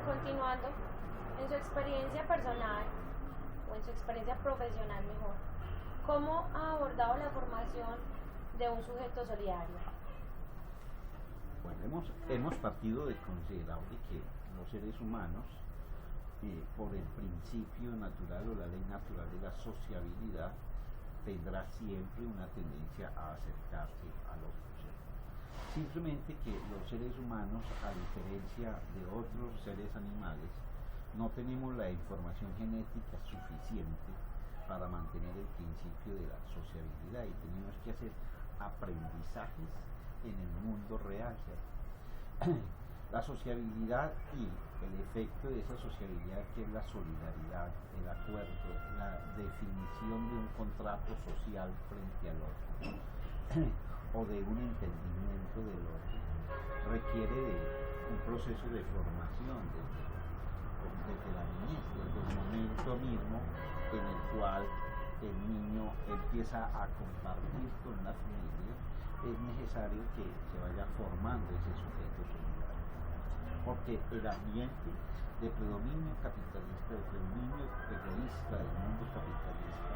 Continuando, en su experiencia personal o en su experiencia profesional mejor, ¿cómo ha abordado la formación de un sujeto solidario? Bueno, hemos partido de considerar que los seres humanos, por el principio natural o la ley natural de la sociabilidad, tendrá siempre una tendencia a acercarse al otro ser. Simplemente que los seres humanos, a diferencia de otros seres animales, no tenemos la información genética suficiente para mantener el principio de la sociabilidad y tenemos que hacer aprendizajes en el mundo real, ¿cierto? La sociabilidad y el efecto de esa sociabilidad, que es la solidaridad, el acuerdo, la definición de un contrato social frente al otro o de un entendimiento del otro, requiere de un proceso de formación desde la niñez, desde el momento mismo en el cual el niño empieza a compartir con la familia. Es necesario que se vaya formando ese sujeto solidario, porque el ambiente de predominio capitalista, de predominio egoísta del mundo capitalista,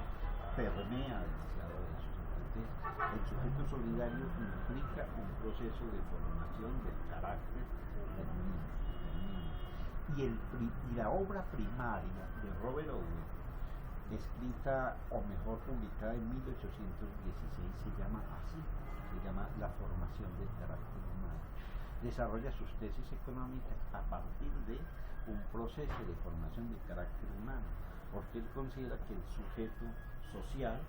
permea demasiado eso. Entonces, el sujeto solidario implica un proceso de formación del carácter del niño. Y la obra primaria de Robert Owen, escrita o mejor publicada en 1816, se llama así, se llama La formación del carácter humano. Desarrolla sus tesis económicas a partir de un proceso de formación del carácter humano, porque él considera que el sujeto social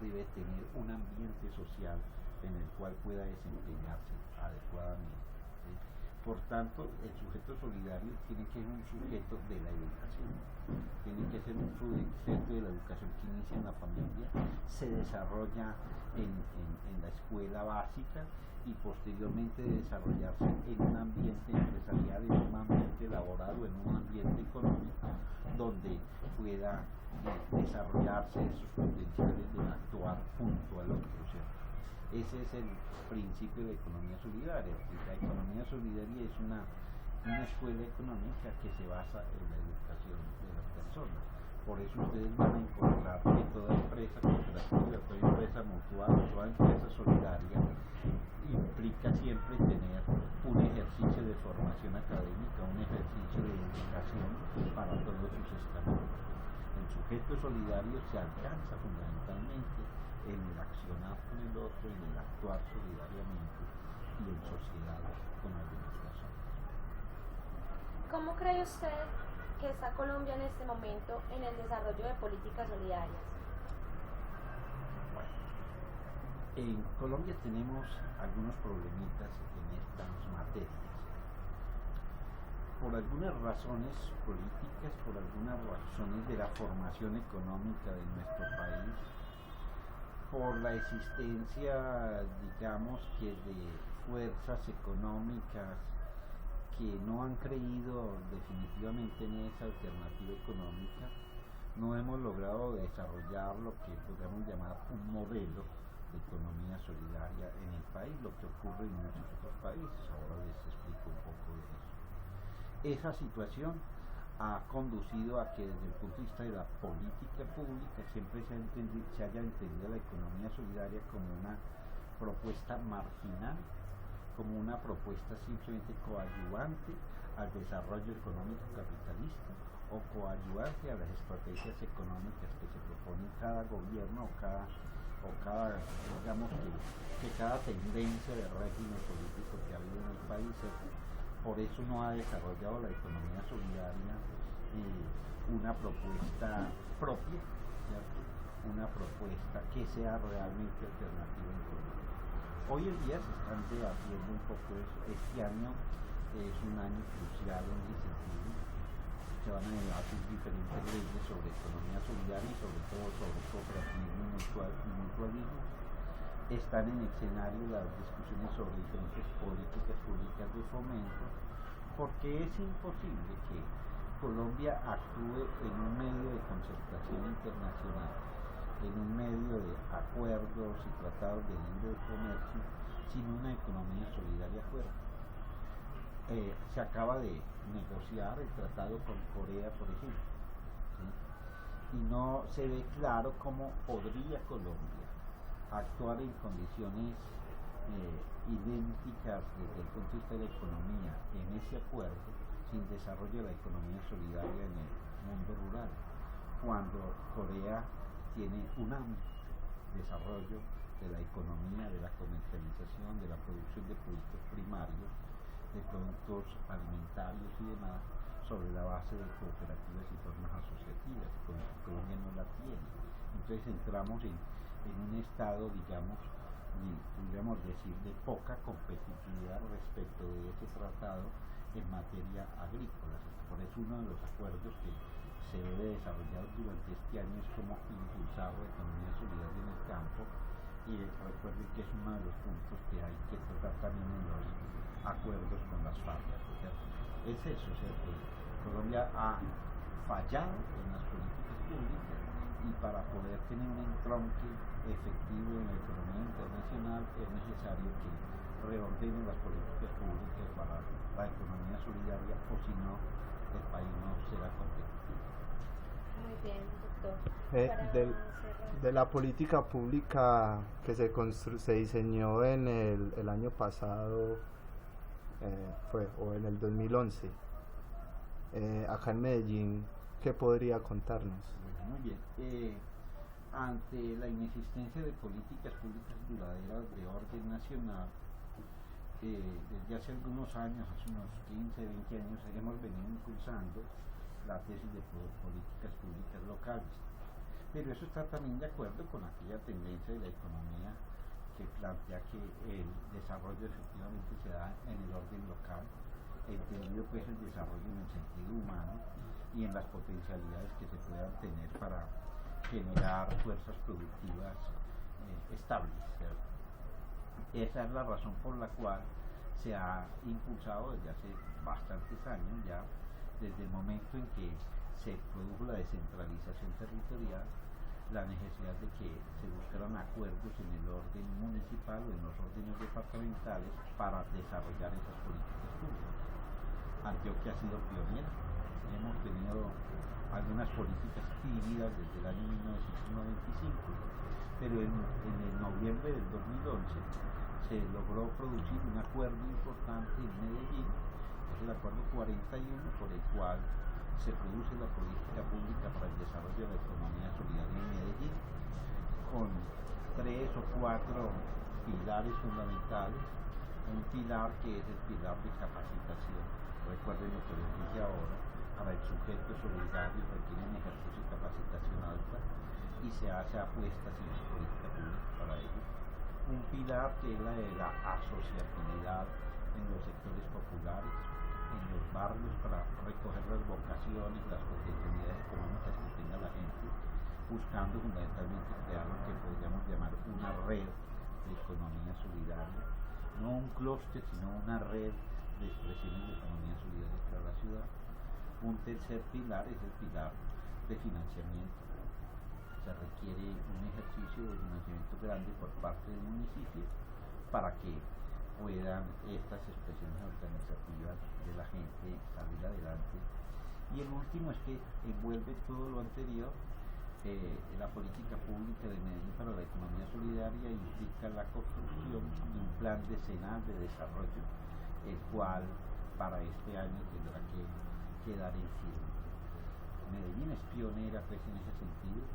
debe tener un ambiente social en el cual pueda desempeñarse adecuadamente. Por tanto, el sujeto solidario tiene que ser un sujeto de la educación, tiene que ser un sujeto de la educación que inicia en la familia, se desarrolla en la escuela básica y posteriormente de desarrollarse en un ambiente empresarial, en un ambiente laboral o en un ambiente económico donde pueda desarrollarse sus potenciales de actuar junto al otro, ¿cierto? Ese es el principio de la economía solidaria. La economía solidaria es una escuela económica que se basa en la educación de las personas. Por eso ustedes van a encontrar que toda empresa cooperativa, toda empresa mutual, toda empresa solidaria implica siempre tener un ejercicio de formación académica, un ejercicio de educación para todos sus estamentos. El sujeto solidario se alcanza fundamentalmente en el accionar con el otro, en el actuar solidariamente y en sociedad con las demás personas. ¿Cómo cree usted que está Colombia en este momento en el desarrollo de políticas solidarias? Bueno, en Colombia tenemos algunos problemitas en estas materias. Por algunas razones políticas, por algunas razones de la formación económica de nuestro país, por la existencia, digamos que de fuerzas económicas que no han creído definitivamente en esa alternativa económica, no hemos logrado desarrollar lo que podríamos llamar un modelo de economía solidaria en el país, lo que ocurre en muchos otros países. Ahora les explico un poco de eso. Esa situación ha conducido a que desde el punto de vista de la política pública siempre se haya entendido la economía solidaria como una propuesta marginal, como una propuesta simplemente coadyuvante al desarrollo económico capitalista o coadyuvante a las estrategias económicas que se propone cada gobierno o cada digamos que cada tendencia de régimen político que ha habido en el país. Por eso no ha desarrollado la economía solidaria una propuesta propia, ¿cierto? Una propuesta que sea realmente alternativa en Colombia. Hoy en día se están debatiendo un poco eso. Este año es un año crucial en ese sentido. Se van a debatir diferentes leyes sobre economía solidaria y sobre todo sobre cooperativismo y mutualismo. Están en escenario las discusiones sobre diferentes políticas públicas de fomento, porque es imposible que Colombia actúe en un medio de concertación internacional, en un medio de acuerdos y tratados de libre comercio, sin una economía solidaria fuera. se acaba de negociar el tratado con Corea, por ejemplo, ¿sí? Y no se ve claro cómo podría Colombia actuar en condiciones idénticas desde el punto de vista de la economía en ese acuerdo sin desarrollo de la economía solidaria en el mundo rural, cuando Corea tiene un amplio desarrollo de la economía, de la comercialización, de la producción de productos primarios, de productos alimentarios y demás, sobre la base de cooperativas y formas asociativas. Colombia no la tiene. Entonces entramos en un estado, digamos, podríamos decir, de poca competitividad respecto de ese tratado en materia agrícola. Por eso uno de los acuerdos que se debe desarrollar durante este año es cómo impulsar la economía solidaria en el campo, y recuerden que es uno de los puntos que hay que tratar también en los acuerdos con las FARC, ¿cierto? Es eso, ¿cierto? Colombia ha fallado en las políticas públicas, y para poder tener un entronque efectivo en la economía internacional es necesario que reordenen las políticas públicas para la economía solidaria, o si no, el país no será competitivo. Muy bien, doctor. De la política pública que se diseñó en el año pasado, o en el 2011, acá en Medellín, ¿qué podría contarnos? Muy bien. Ante la inexistencia de políticas públicas duraderas de orden nacional, desde hace algunos años, hace unos 15, 20 años, hemos venido impulsando la tesis de políticas públicas locales. Pero eso está también de acuerdo con aquella tendencia de la economía que plantea que el desarrollo efectivamente se da en el orden local, entendido pues el desarrollo en el sentido humano y en las potencialidades que se puedan tener para generar fuerzas productivas estables, ¿cierto? Esa es la razón por la cual se ha impulsado desde hace bastantes años ya, desde el momento en que se produjo la descentralización territorial, la necesidad de que se buscaran acuerdos en el orden municipal o en los órdenes departamentales para desarrollar esas políticas públicas. Antioquia ha sido pionera. Hemos tenido algunas políticas tímidas desde el año 1995, pero en el noviembre del 2011 se logró producir un acuerdo importante en Medellín, que es el acuerdo 41, por el cual se produce la política pública para el desarrollo de la economía solidaria en Medellín, con 3 o 4 pilares fundamentales. Un pilar que es el pilar de capacitación. Recuerden lo que les dije ahora: para el sujeto solidario requieren ejercicio de capacitación alta, y se hace apuestas en la política pública para ello. Un pilar que es la de la asociatividad en los sectores populares, en los barrios, para recoger las vocaciones, las potencialidades económicas que tenga la gente, buscando fundamentalmente crear lo que podríamos llamar una red de economía solidaria, no un clúster, sino una red de expresiones de economía solidaria para la ciudad. Un tercer pilar es el pilar de financiamiento. Se requiere un ejercicio de financiamiento grande por parte del municipio para que puedan estas expresiones organizativas de la gente salir adelante. Y el último es que envuelve todo lo anterior. La política pública de Medellín para la economía solidaria implica la construcción de un plan decenal de desarrollo, el cual para este año tendrá que quedar en firme. Medellín es pionera pues en ese sentido.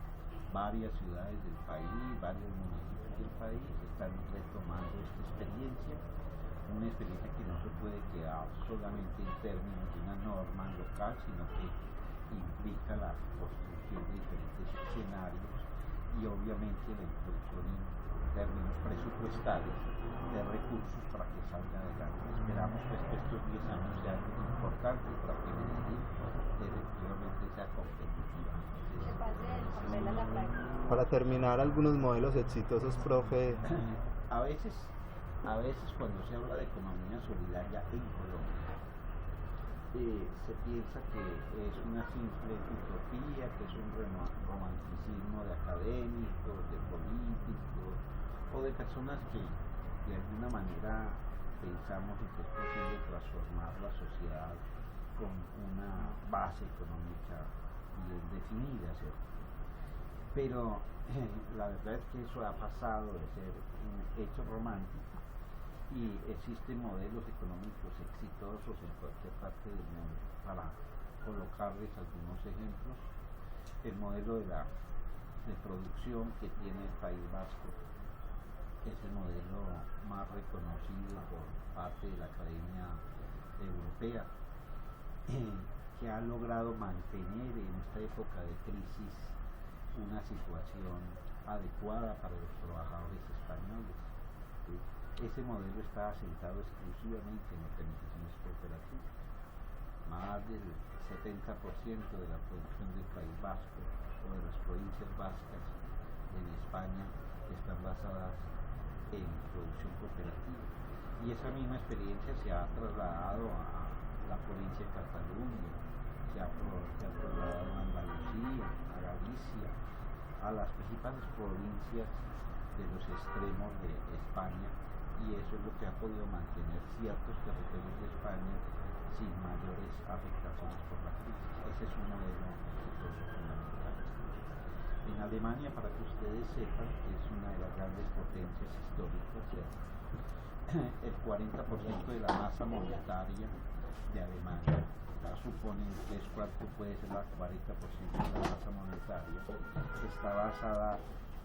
Varias ciudades del país, varios municipios del país están retomando esta experiencia, una experiencia que no se puede quedar solamente en términos de una norma local, sino que implica la construcción de diferentes escenarios y obviamente la introducción en términos presupuestarios de recursos para que salga adelante. Esperamos que estos 10 años sean importantes para que Medellín efectivamente sea competitiva. Para terminar, algunos modelos exitosos, profe. A veces cuando se habla de economía solidaria en Colombia, se piensa que es una simple utopía, que es un romanticismo de académicos, de políticos o de personas que de alguna manera pensamos en que es posible transformar la sociedad con una base económica bien definida, ¿cierto? Pero la verdad es que eso ha pasado de ser un hecho romántico y existen modelos económicos exitosos en cualquier parte del mundo. Para colocarles algunos ejemplos, el modelo de producción que tiene el País Vasco es el modelo más reconocido por parte de la Academia Europea, que ha logrado mantener en esta época de crisis una situación adecuada para los trabajadores españoles. ¿Sí? Ese modelo está asentado exclusivamente en organizaciones cooperativas. Más del 70% de la producción del País Vasco o de las provincias vascas en España están basadas en producción cooperativa. Y esa misma experiencia se ha trasladado a la provincia de Cataluña, se ha trasladado a Andalucía, a Galicia, a las principales provincias de los extremos de España, y eso es lo que ha podido mantener ciertos territorios de España sin mayores afectaciones por la crisis. Ese es un modelo exitoso fundamental. En Alemania, para que ustedes sepan, que es una de las grandes potencias históricas, ¿cierto? El 40% de la masa monetaria de Alemania, suponen que es cuánto puede ser el 40% de la masa monetaria, está basada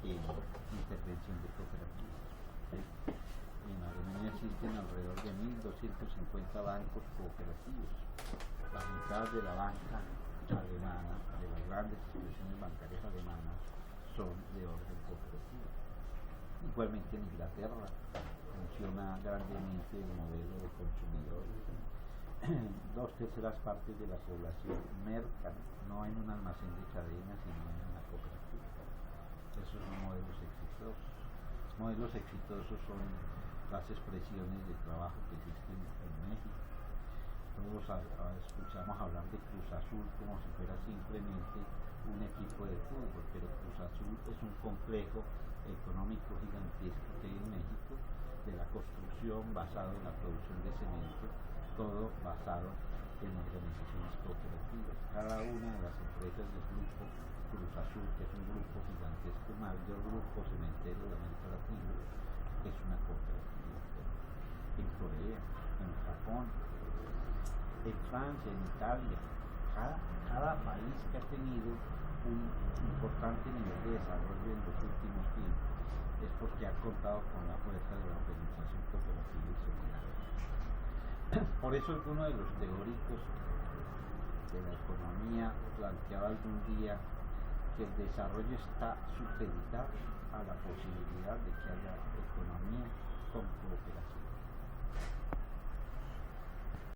en intervención de cooperativas. ¿Sí? En Alemania existen alrededor de 1.250 bancos cooperativos. La mitad de la banca alemana, de las grandes instituciones bancarias alemanas, son de orden cooperativo. Igualmente en Inglaterra funciona grandemente el modelo de consumidores. 2/3 partes de la población mercan no en un almacén de cadena, sino en una cooperativa. Esos son modelos exitosos. Modelos exitosos son las expresiones de trabajo que existen en México. Todos escuchamos hablar de Cruz Azul como si fuera simplemente un equipo de fútbol, pero Cruz Azul es un complejo económico gigantesco que hay en México, de la construcción basado en la producción de cemento, todo basado en organizaciones cooperativas. Cada una de las empresas del grupo Cruz Azul, que es un grupo gigantesco, el mayor grupo cementero de América Latina, es una cooperativa. En Corea, en Japón, en Francia, en Italia, cada país que ha tenido un importante nivel de desarrollo en los últimos tiempos es porque ha contado con la fuerza de la organización cooperativa y solidaria. Por eso alguno de los teóricos de la economía planteaba algún día que el desarrollo está supeditado a la posibilidad de que haya economía con cooperación.